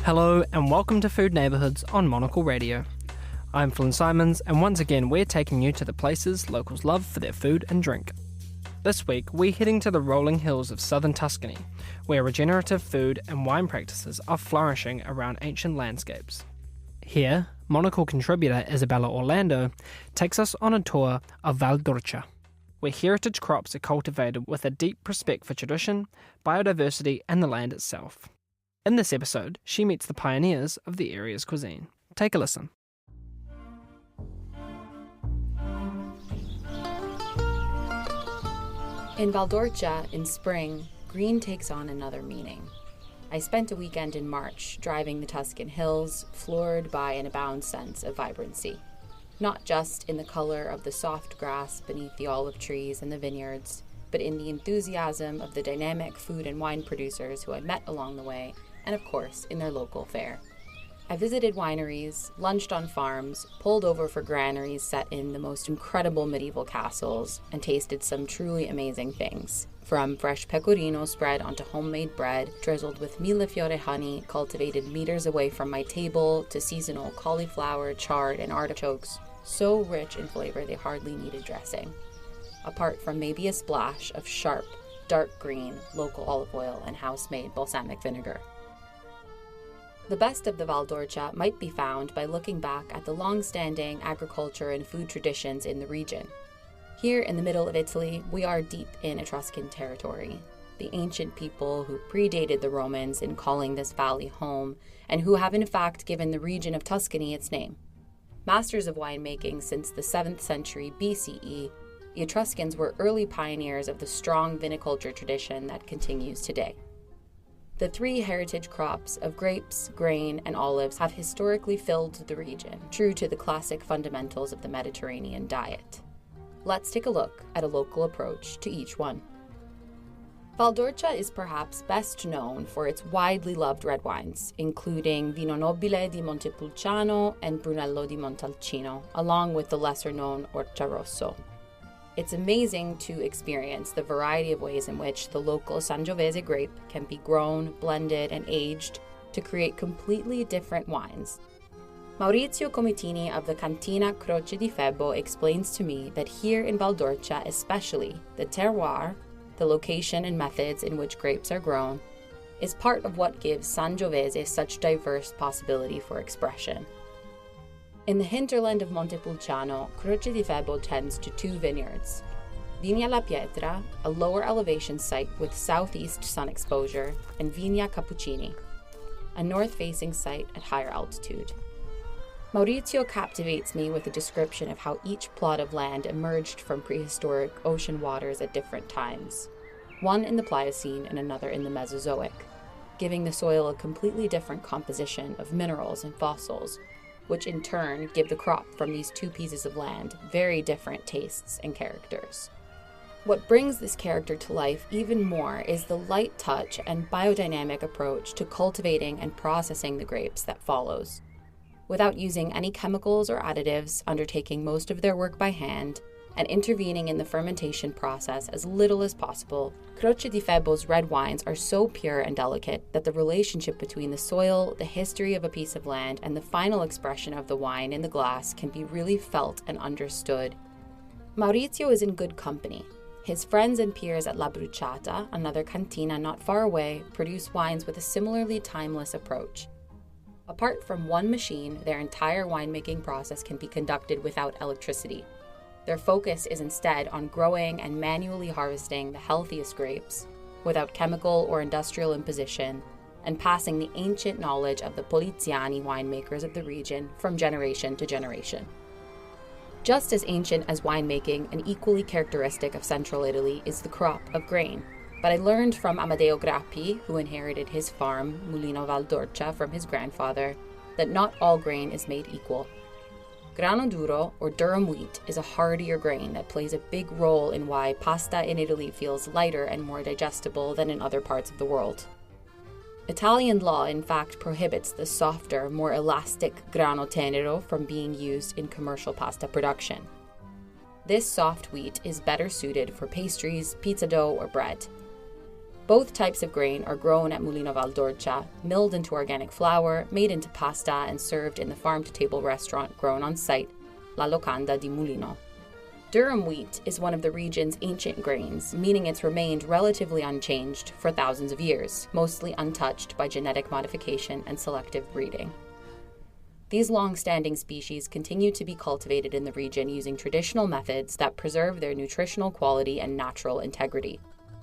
Hello and welcome to Food Neighbourhoods on Monocle Radio. I'm Flynn Simons and once again we're taking you to the places locals love for their food and drink. This week we're heading to the rolling hills of southern Tuscany, where regenerative food and wine practices are flourishing around ancient landscapes. Here, Monocle contributor Issabella Orlando takes us on a tour of Val d'Orcia, where heritage crops are cultivated with a deep respect for tradition, biodiversity and the land itself. In this episode, she meets the pioneers of the area's cuisine. Take a listen. In Val d'Orcia, in spring, green takes on another meaning. I spent a weekend in March driving the Tuscan hills, floored by an abound sense of vibrancy. Not just in the color of the soft grass beneath the olive trees and the vineyards, but in the enthusiasm of the dynamic food and wine producers who I met along the way, and of course, in their local fare. I visited wineries, lunched on farms, pulled over for granaries set in the most incredible medieval castles, and tasted some truly amazing things. From fresh pecorino spread onto homemade bread, drizzled with millefiori honey cultivated meters away from my table, to seasonal cauliflower, chard, and artichokes, so rich in flavor they hardly needed dressing. Apart from maybe a splash of sharp, dark green, local olive oil and house-made balsamic vinegar. The best of the Val d'Orcia might be found by looking back at the long-standing agriculture and food traditions in the region. Here in the middle of Italy, we are deep in Etruscan territory, the ancient people who predated the Romans in calling this valley home, and who have in fact given the region of Tuscany its name. Masters of winemaking since the 7th century BCE, the Etruscans were early pioneers of the strong viniculture tradition that continues today. The three heritage crops of grapes, grain, and olives have historically filled the region, true to the classic fundamentals of the Mediterranean diet. Let's take a look at a local approach to each one. Val d'Orcia is perhaps best known for its widely loved red wines, including Vino Nobile di Montepulciano and Brunello di Montalcino, along with the lesser-known Orcia Rosso. It's amazing to experience the variety of ways in which the local Sangiovese grape can be grown, blended, and aged to create completely different wines. Maurizio Comitini of the Cantina Croce di Febbo explains to me that here in Val d'Orcia especially, the terroir, the location and methods in which grapes are grown, is part of what gives Sangiovese such diverse possibility for expression. In the hinterland of Montepulciano, Croce di Febbo tends to two vineyards. Vigna La Pietra, a lower elevation site with southeast sun exposure, and Vigna Cappuccini, a north-facing site at higher altitude. Maurizio captivates me with a description of how each plot of land emerged from prehistoric ocean waters at different times, one in the Pliocene and another in the Mesozoic, giving the soil a completely different composition of minerals and fossils, which in turn give the crop from these two pieces of land very different tastes and characters. What brings this character to life even more is the light touch and biodynamic approach to cultivating and processing the grapes that follows. Without using any chemicals or additives, undertaking most of their work by hand, and intervening in the fermentation process as little as possible, Croce di Febbo's red wines are so pure and delicate that the relationship between the soil, the history of a piece of land, and the final expression of the wine in the glass can be really felt and understood. Maurizio is in good company. His friends and peers at La Bruciata, another cantina not far away, produce wines with a similarly timeless approach. Apart from one machine, their entire winemaking process can be conducted without electricity. Their focus is instead on growing and manually harvesting the healthiest grapes, without chemical or industrial imposition, and passing the ancient knowledge of the Poliziani winemakers of the region from generation to generation. Just as ancient as winemaking and equally characteristic of central Italy is the crop of grain. But I learned from Amedeo Grappi, who inherited his farm, Mulino Val d'Orcia, from his grandfather, that not all grain is made equal. Grano duro, or durum wheat, is a hardier grain that plays a big role in why pasta in Italy feels lighter and more digestible than in other parts of the world. Italian law, in fact, prohibits the softer, more elastic grano tenero from being used in commercial pasta production. This soft wheat is better suited for pastries, pizza dough, or bread. Both types of grain are grown at Mulino Valdorcia, milled into organic flour, made into pasta, and served in the farm-to-table restaurant grown on site, La Locanda di Mulino. Durum wheat is one of the region's ancient grains, meaning it's remained relatively unchanged for thousands of years, mostly untouched by genetic modification and selective breeding. These long-standing species continue to be cultivated in the region using traditional methods that preserve their nutritional quality and natural integrity.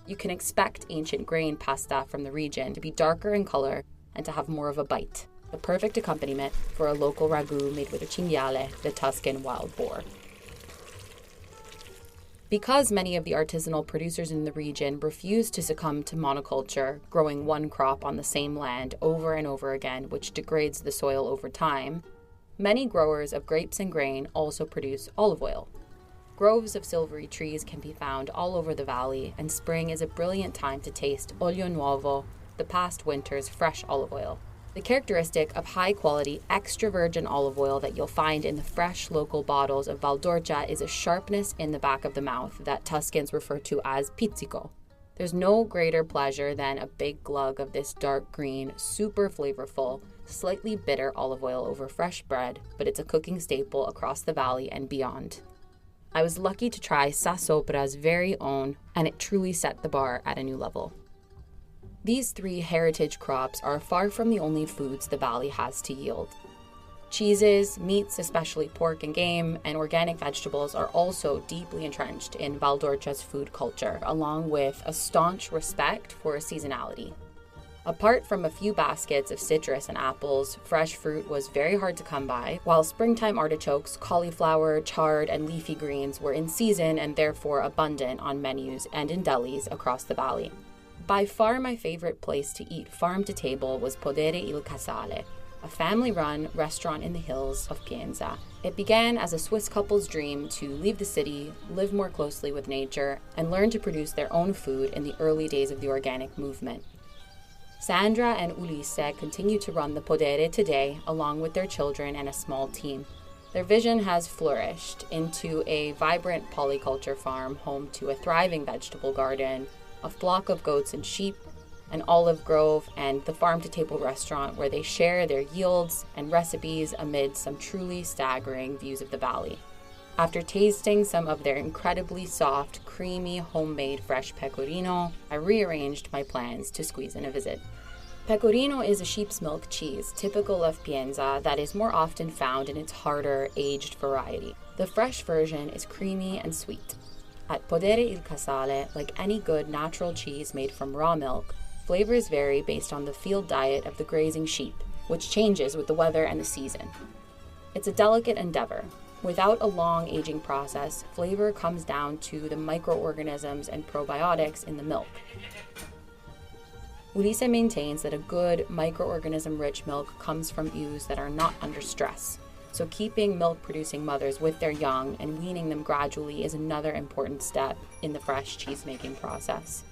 You can expect ancient grain pasta from the region to be darker in color and to have more of a bite, the perfect accompaniment for a local ragu made with a cinghiale, the Tuscan wild boar. Because many of the artisanal producers in the region refuse to succumb to monoculture, growing one crop on the same land over and over again, which degrades the soil over time, many growers of grapes and grain also produce olive oil. Groves of silvery trees can be found all over the valley, and spring is a brilliant time to taste olio nuovo, the past winter's fresh olive oil. The characteristic of high-quality, extra virgin olive oil that you'll find in the fresh local bottles of Valdorcia is a sharpness in the back of the mouth that Tuscans refer to as pizzico. There's no greater pleasure than a big glug of this dark green, super flavorful, slightly bitter olive oil over fresh bread, but it's a cooking staple across the valley and beyond. I was lucky to try Sa Sopra's very own, and it truly set the bar at a new level. These three heritage crops are far from the only foods the valley has to yield. Cheeses, meats, especially pork and game, and organic vegetables are also deeply entrenched in Valdorcia's food culture, along with a staunch respect for seasonality. Apart from a few baskets of citrus and apples, fresh fruit was very hard to come by, while springtime artichokes, cauliflower, chard, and leafy greens were in season and therefore abundant on menus and in delis across the valley. By far my favorite place to eat farm to table was Podere il Casale, a family-run restaurant in the hills of Pienza. It began as a Swiss couple's dream to leave the city, live more closely with nature, and learn to produce their own food in the early days of the organic movement. Sandra and Ulisse continue to run the Podere today, along with their children and a small team. Their vision has flourished into a vibrant polyculture farm home to a thriving vegetable garden, a flock of goats and sheep, an olive grove, and the farm-to-table restaurant where they share their yields and recipes amid some truly staggering views of the valley. After tasting some of their incredibly soft, creamy, homemade fresh pecorino, I rearranged my plans to squeeze in a visit. Pecorino is a sheep's milk cheese, typical of Pienza, that is more often found in its harder, aged variety. The fresh version is creamy and sweet. At Podere il Casale, like any good natural cheese made from raw milk, flavors vary based on the field diet of the grazing sheep, which changes with the weather and the season. It's a delicate endeavor. Without a long aging process, flavor comes down to the microorganisms and probiotics in the milk. Ulisse maintains that a good microorganism-rich milk comes from ewes that are not under stress. So keeping milk-producing mothers with their young and weaning them gradually is another important step in the fresh cheese-making process.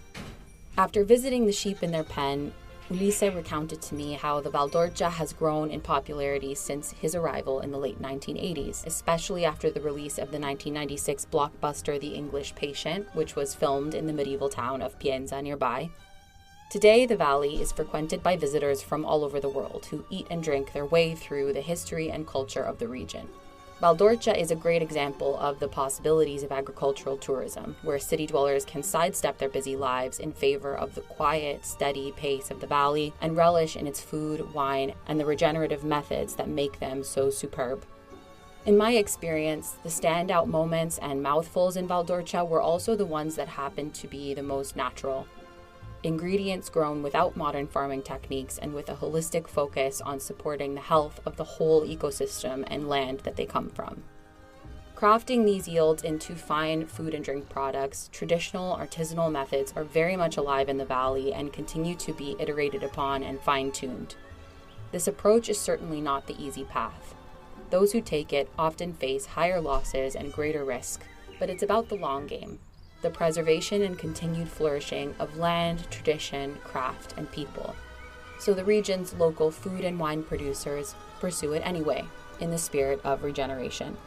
After visiting the sheep in their pen, Ulisse recounted to me how the Valdorcia has grown in popularity since his arrival in the late 1980s, especially after the release of the 1996 blockbuster The English Patient, which was filmed in the medieval town of Pienza nearby. Today, the valley is frequented by visitors from all over the world who eat and drink their way through the history and culture of the region. Valdorcia is a great example of the possibilities of agricultural tourism, where city dwellers can sidestep their busy lives in favor of the quiet, steady pace of the valley and relish in its food, wine, and the regenerative methods that make them so superb. In my experience, the standout moments and mouthfuls in Valdorcia were also the ones that happened to be the most natural. Ingredients grown without modern farming techniques and with a holistic focus on supporting the health of the whole ecosystem and land that they come from. Crafting these yields into fine food and drink products, traditional artisanal methods are very much alive in the valley and continue to be iterated upon and fine-tuned. This approach is certainly not the easy path. Those who take it often face higher losses and greater risk, but it's about the long game. The preservation and continued flourishing of land, tradition, craft, and people. So the region's local food and wine producers pursue it anyway, in the spirit of regeneration.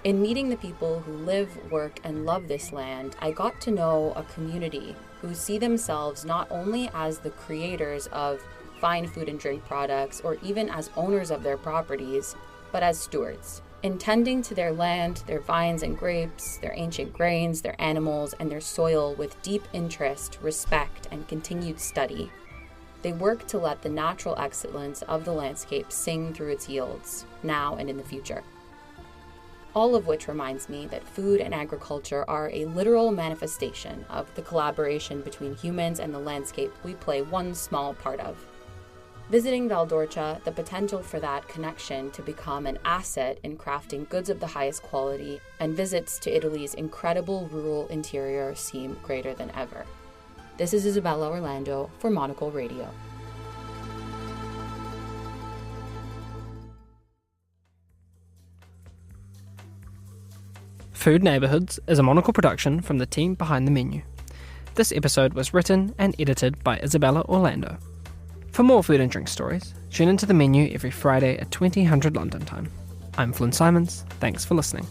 In meeting the people who live, work, and love this land, I got to know a community who see themselves not only as the creators of fine food and drink products, or even as owners of their properties, but as stewards, intending to their land, their vines and grapes, their ancient grains, their animals, and their soil with deep interest, respect, and continued study. They work to let the natural excellence of the landscape sing through its yields, now and in the future. All of which reminds me that food and agriculture are a literal manifestation of the collaboration between humans and the landscape we play one small part of. Visiting Valdorcia, the potential for that connection to become an asset in crafting goods of the highest quality, and visits to Italy's incredible rural interior seem greater than ever. This is Issabella Orlando for Monocle Radio. Food Neighbourhoods is a Monocle production from the team behind the menu. This episode was written and edited by Issabella Orlando. For more food and drink stories, tune into the menu every Friday at 2000 London time. I'm Flynn Simons, thanks for listening.